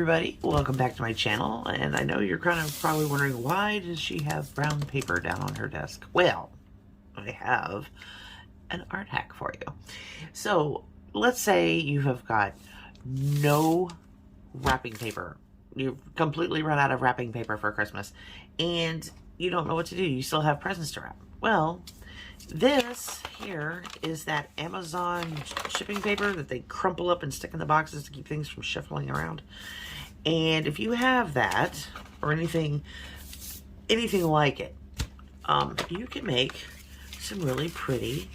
everybody, welcome back to my channel. And I know you're kind of probably wondering, why does she have brown paper down on her desk? Well, I have an art hack for you. So let's say you have got no wrapping paper. You've completely run out of wrapping paper for Christmas and you don't know what to do. You still have presents to wrap. Well, this here is that Amazon shipping paper that they crumple up and stick in the boxes to keep things from shuffling around. And if you have that or anything like it, you can make some really pretty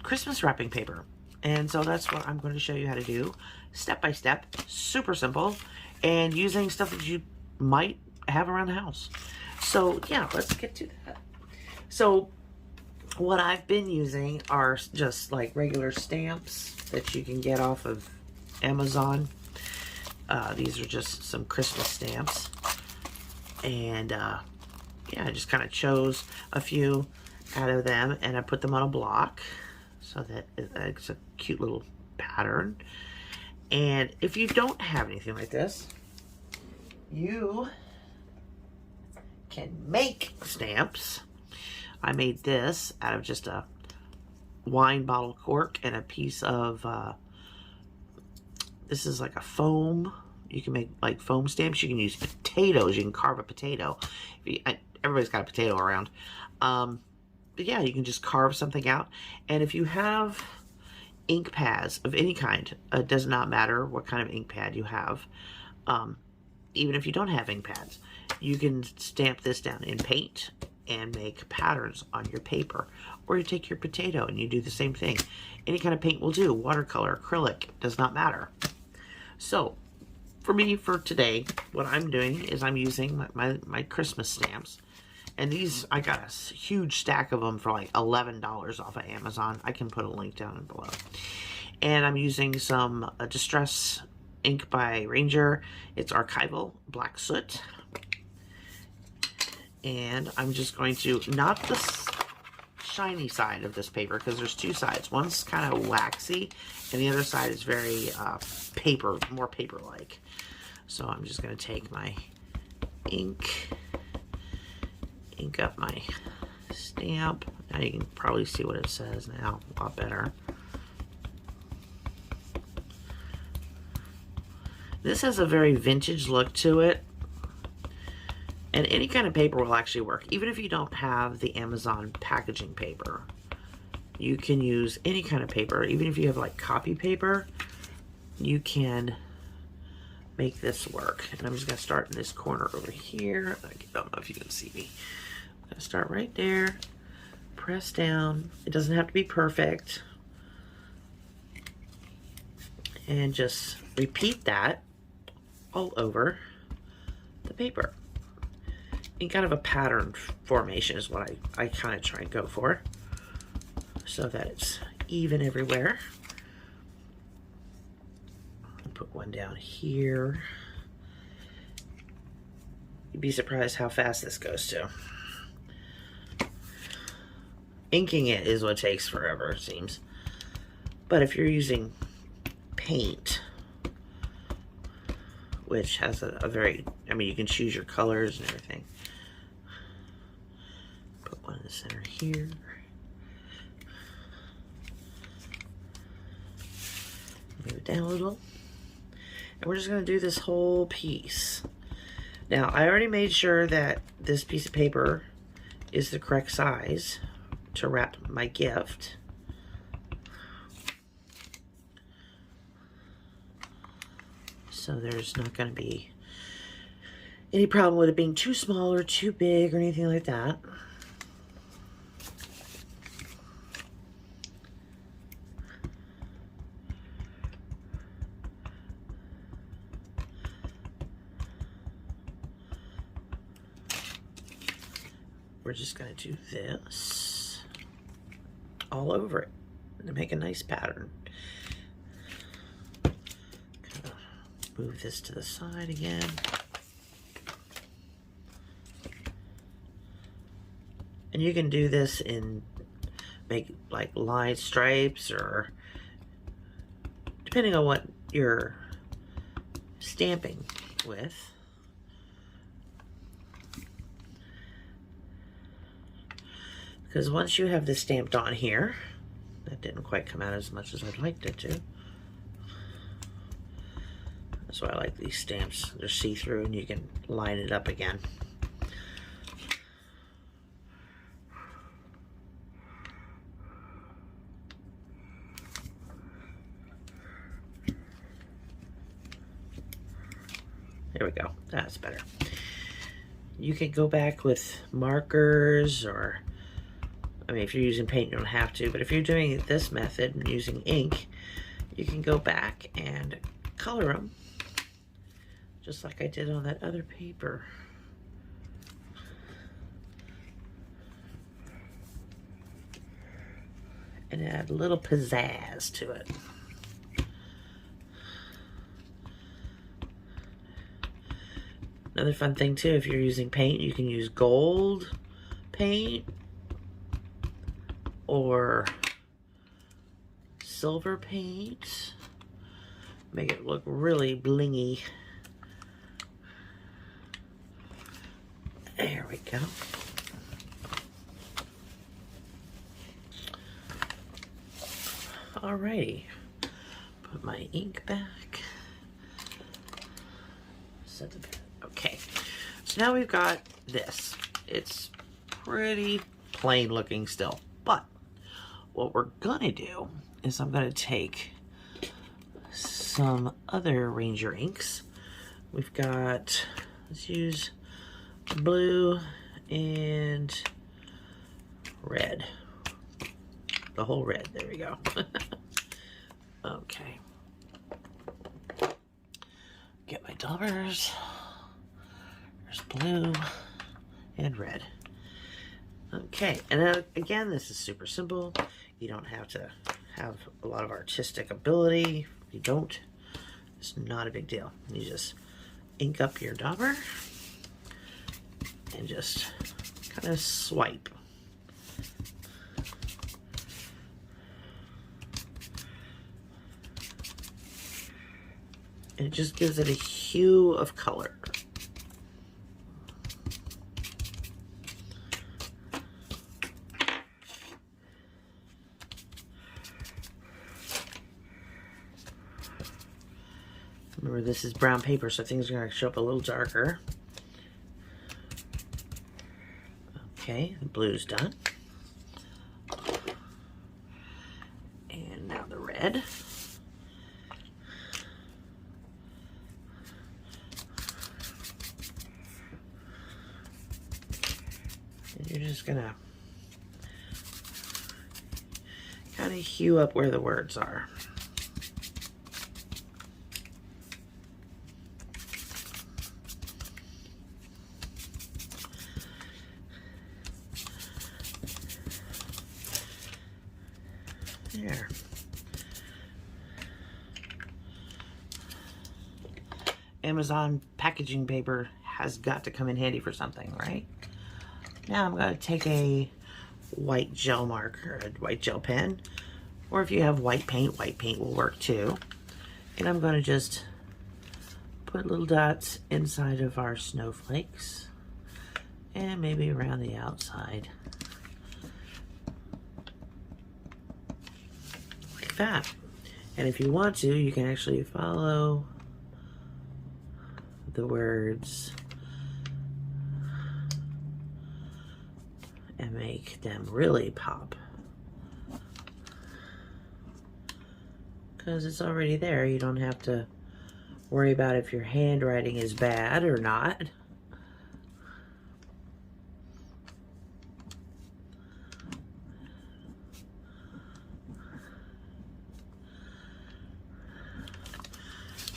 Christmas wrapping paper. And so that's what I'm going to show you how to do step by step, super simple, and using stuff that you might have around the house. So yeah, let's get to that. So what I've been using are just like regular stamps that you can get off of Amazon. These are just some Christmas stamps. And yeah, I just kind of chose a few out of them and I put them on a block so that it's a cute little pattern. And if you don't have anything like this, you can make stamps. I made this out of just a wine bottle cork and a piece of, this is like a foam. You can make like foam stamps. You can use potatoes. You can carve a potato. Everybody's got a potato around. But yeah, you can just carve something out. And if you have ink pads of any kind, it does not matter what kind of ink pad you have. Even if you don't have ink pads, you can stamp this down in paint and make patterns on your paper. Or you take your potato and you do the same thing. Any kind of paint will do. Watercolor, acrylic, does not matter. So for me, for today, what I'm doing is I'm using my Christmas stamps. And these, I got a huge stack of them for like $11 off of Amazon. I can put a link down below. And I'm using some Distress ink by Ranger. It's archival black soot. And I'm just going to, not the shiny side of this paper, because there's two sides. One's kind of waxy, and the other side is very more paper-like. So I'm just going to take my ink up my stamp. Now you can probably see what it says now a lot better. This has a very vintage look to it. And any kind of paper will actually work. Even if you don't have the Amazon packaging paper, you can use any kind of paper. Even if you have like copy paper, you can make this work. And I'm just gonna start in this corner over here. I don't know if you can see me. I'm gonna start right there, press down. It doesn't have to be perfect. And just repeat that all over the paper. In kind of a pattern formation is what I kind of try and go for, so that it's even everywhere. I'll put one down here. You'd be surprised how fast this goes too. Inking it is what takes forever, it seems. But if you're using paint, which has a very, I mean, you can choose your colors and everything. Put one in the center here. Move it down a little. And we're just gonna do this whole piece. Now, I already made sure that this piece of paper is the correct size to wrap my gift. So there's not going to be any problem with it being too small or too big or anything like that. We're just going to do this all over it to make a nice pattern. Move this to the side again. And you can do this in, make like line stripes, or depending on what your stamping with. Because once you have this stamped on here, that didn't quite come out as much as I'd liked it to. That's why I like these stamps. They're see-through and you can line it up again. There we go. That's better. You could go back with markers, or, I mean, if you're using paint, you don't have to, but if you're doing it this method and using ink, you can go back and color them, just like I did on that other paper. And add a little pizzazz to it. Another fun thing too, if you're using paint, you can use gold paint or silver paint. Make it look really blingy. There we go. Alrighty. Put my ink back. Set the Okay, so now we've got this. It's pretty plain looking still, but what we're gonna do is I'm gonna take some other Ranger inks. We've got, let's use blue and red. The whole red, there we go. Okay. Get my daubers. There's blue and red. Okay, and then again, this is super simple. You don't have to have a lot of artistic ability. If you don't, it's not a big deal. You just ink up your dauber and just kind of swipe. And it just gives it a hue of color. Remember, this is brown paper, so things are going to show up a little darker. Okay, the blue's done. And now the red. And you're just going to kind of hue up where the words are. There. Amazon packaging paper has got to come in handy for something, right? Now I'm going to take a white gel marker, a white gel pen, or if you have white paint will work too. And I'm going to just put little dots inside of our snowflakes and maybe around the outside. That. And if you want to, you can actually follow the words and make them really pop. Because it's already there. You don't have to worry about if your handwriting is bad or not.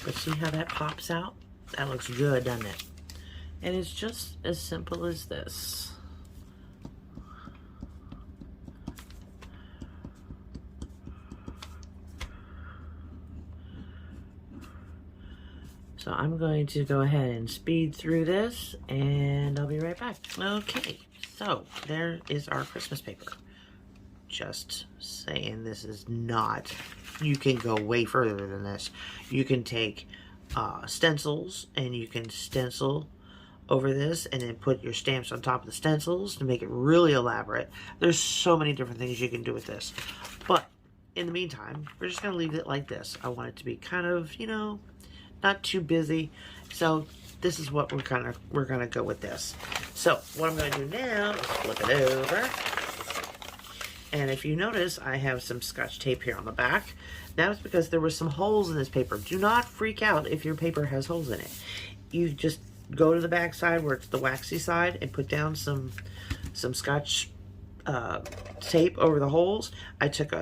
But see how that pops out? That looks good, doesn't it? And it's just as simple as this. So I'm going to go ahead and speed through this and I'll be right back. Okay, so there is our Christmas paper. Just saying, this is not, you can go way further than this. You can take stencils, and you can stencil over this and then put your stamps on top of the stencils to make it really elaborate. There's so many different things you can do with this. But in the meantime, we're just going to leave it like this. I want it to be kind of, you know, not too busy. So this is what we're gonna go with this. So what I'm gonna do now is flip it over. And if you notice, I have some Scotch tape here on the back. That's because there were some holes in this paper. Do not freak out if your paper has holes in it. You just go to the back side where it's the waxy side and put down some Scotch tape over the holes. I took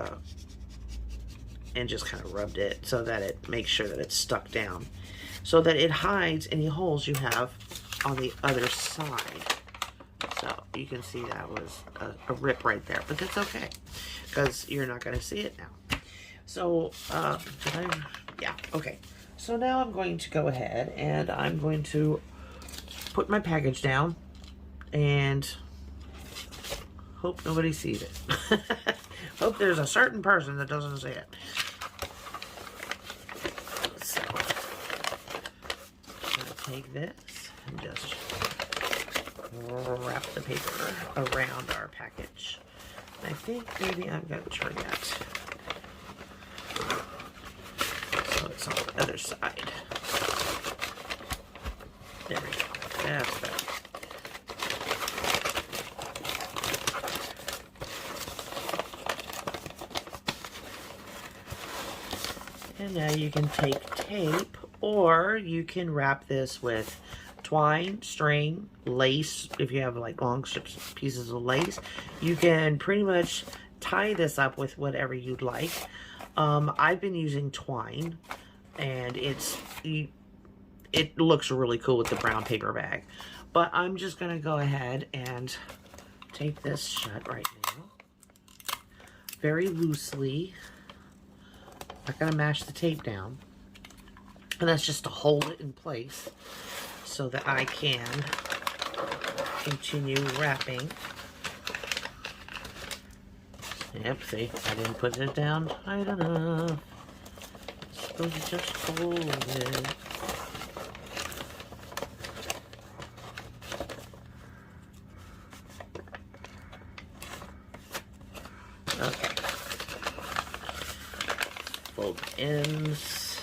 and just kind of rubbed it so that it makes sure that it's stuck down, so that it hides any holes you have on the other side. So you can see that was a rip right there, but that's okay because you're not going to see it now. So yeah, okay. So now I'm going to go ahead and I'm going to put my package down and hope nobody sees it. Hope there's a certain person that doesn't see it. So I'm going to take this and just wrap the paper around our package. I think maybe I'm going to turn that so it's on the other side. There we go. That's better. And now you can take tape, or you can wrap this with twine, string, lace. If you have like long strips, pieces of lace, you can pretty much tie this up with whatever you'd like. I've been using twine, and it looks really cool with the brown paper bag. But I'm just gonna go ahead and tape this shut right now, very loosely. I'm gonna mash the tape down, and that's just to hold it in place so that I can continue wrapping. Yep, see, I didn't put it down tight enough. Supposed to just hold it. Okay. Fold the ends.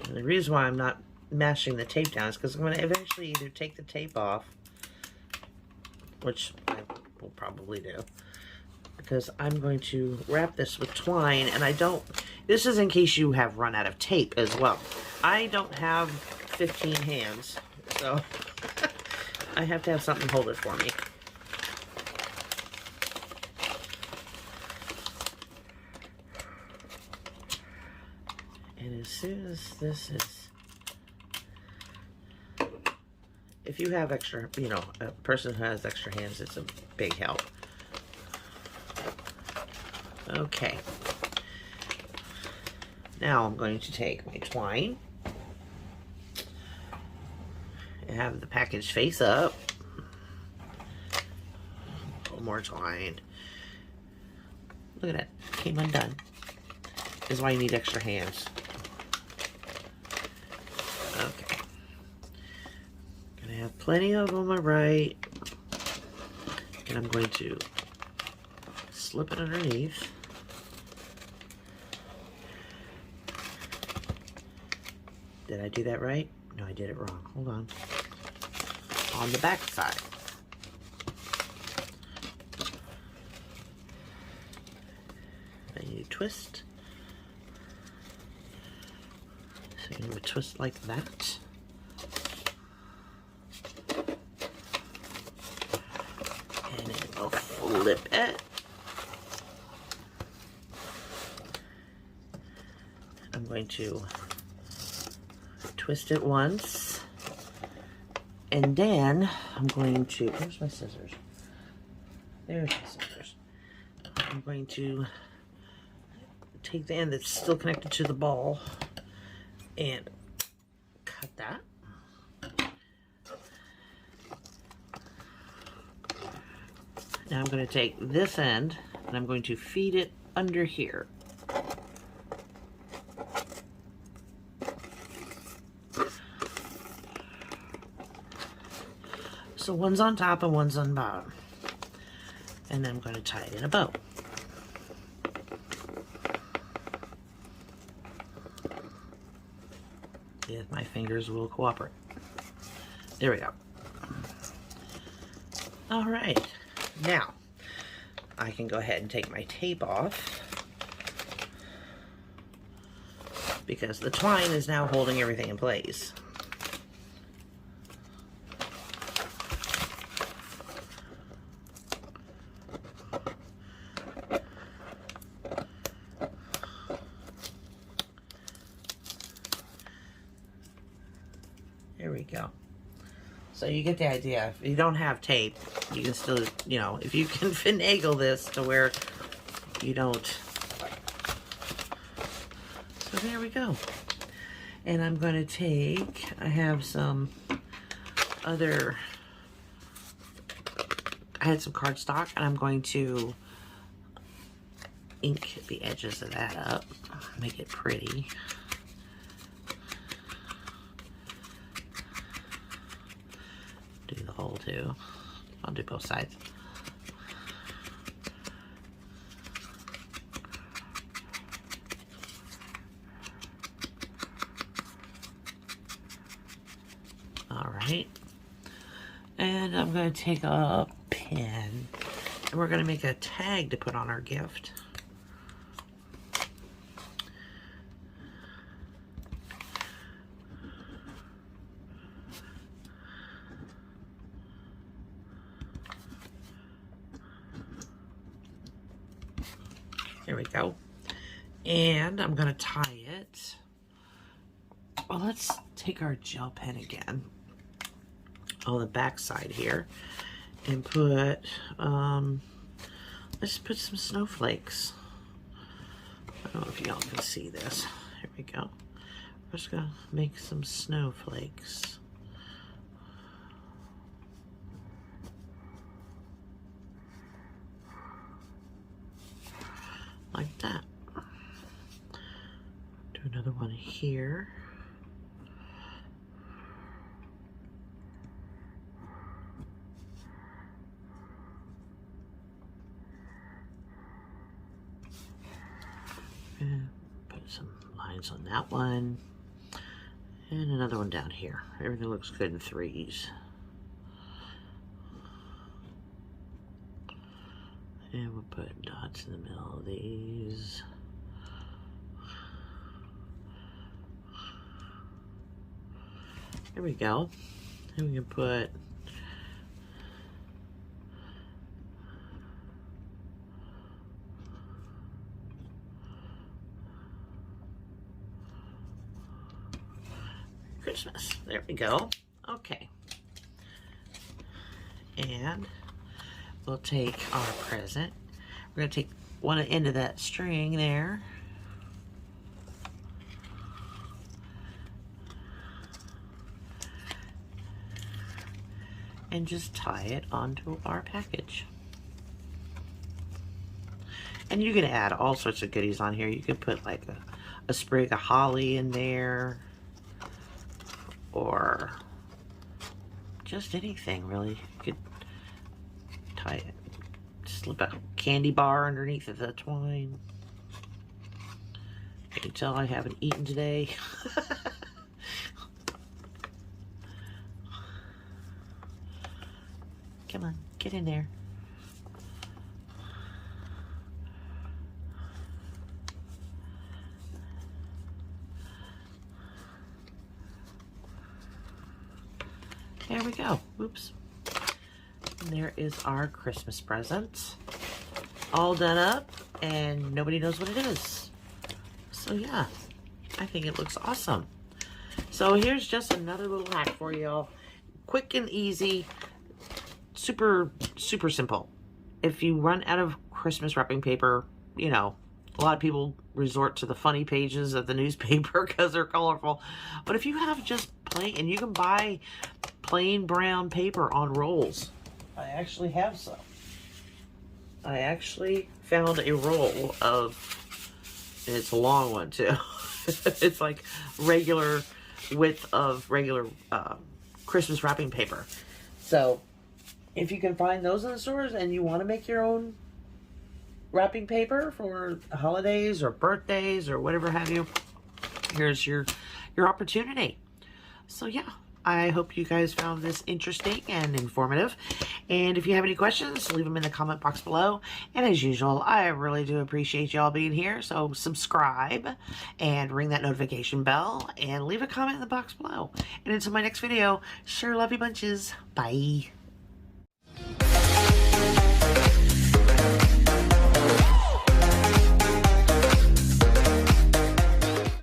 And the reason why I'm not mashing the tape down is because I'm going to eventually either take the tape off, which I will probably do, because I'm going to wrap this with twine, and this is in case you have run out of tape as well. I don't have 15 hands, so I have to have something to hold it for me. And as soon as this is, if you have extra, you know, a person who has extra hands, it's a big help. Okay. Now I'm going to take my twine and have the package face up. A little more twine. Look at that. Came undone. This is why you need extra hands. Okay. Gonna have plenty of on my right. And I'm going to slip it underneath. Did I do that right? No, I did it wrong. Hold on. On the back side. Then you twist. So you would twist like that. And then we'll flip it. I'm going to twist it once, and then I'm going to, where's my scissors? There's my scissors. I'm going to take the end that's still connected to the ball and cut that. Now I'm going to take this end and I'm going to feed it under here. So one's on top and one's on bottom. And then I'm going to tie it in a bow. If my fingers will cooperate. There we go. All right. Now, I can go ahead and take my tape off because the twine is now holding everything in place. There we go. So you get the idea. If you don't have tape, you can still, you know, if you can finagle this to where you don't. So there we go. And I'm going to take, I have some other, I had some cardstock, and I'm going to ink the edges of that up, make it pretty. Do the whole too. I'll do both sides. All right. And I'm going to take a pen and we're going to make a tag to put on our gift. There we go. And I'm going to tie it. Well, let's take our gel pen again on the back side here and put, let's put some snowflakes. I don't know if y'all can see this. Here we go. We're just going to make some snowflakes. Like that. Do another one here. And put some lines on that one. And another one down here. Everything looks good in threes. And we'll put dots in the middle of these. There we go. And we can put Christmas. There we go. Okay. And we'll take our present. We're going to take one end of that string there. And just tie it onto our package. And you can add all sorts of goodies on here. You could put like a sprig of holly in there. Or just anything really. You could tie it, slip a candy bar underneath of the twine. I can tell I haven't eaten today. Come on, get in there. There we go. Oops. And there is our Christmas present. All done up, and nobody knows what it is. So yeah, I think it looks awesome. So here's just another little hack for y'all. Quick and easy. Super, super simple. If you run out of Christmas wrapping paper, you know, a lot of people resort to the funny pages of the newspaper because they're colorful. But if you have just plain, and you can buy plain brown paper on rolls. I actually have some. I actually found a roll of, and it's a long one too. It's like regular width of regular Christmas wrapping paper. So if you can find those in the stores and you want to make your own wrapping paper for holidays or birthdays or whatever have you, here's your opportunity. So yeah, I hope you guys found this interesting and informative. And if you have any questions, leave them in the comment box below. And as usual, I really do appreciate y'all being here. So subscribe and ring that notification bell and leave a comment in the box below. And until my next video, sure love you bunches. Bye.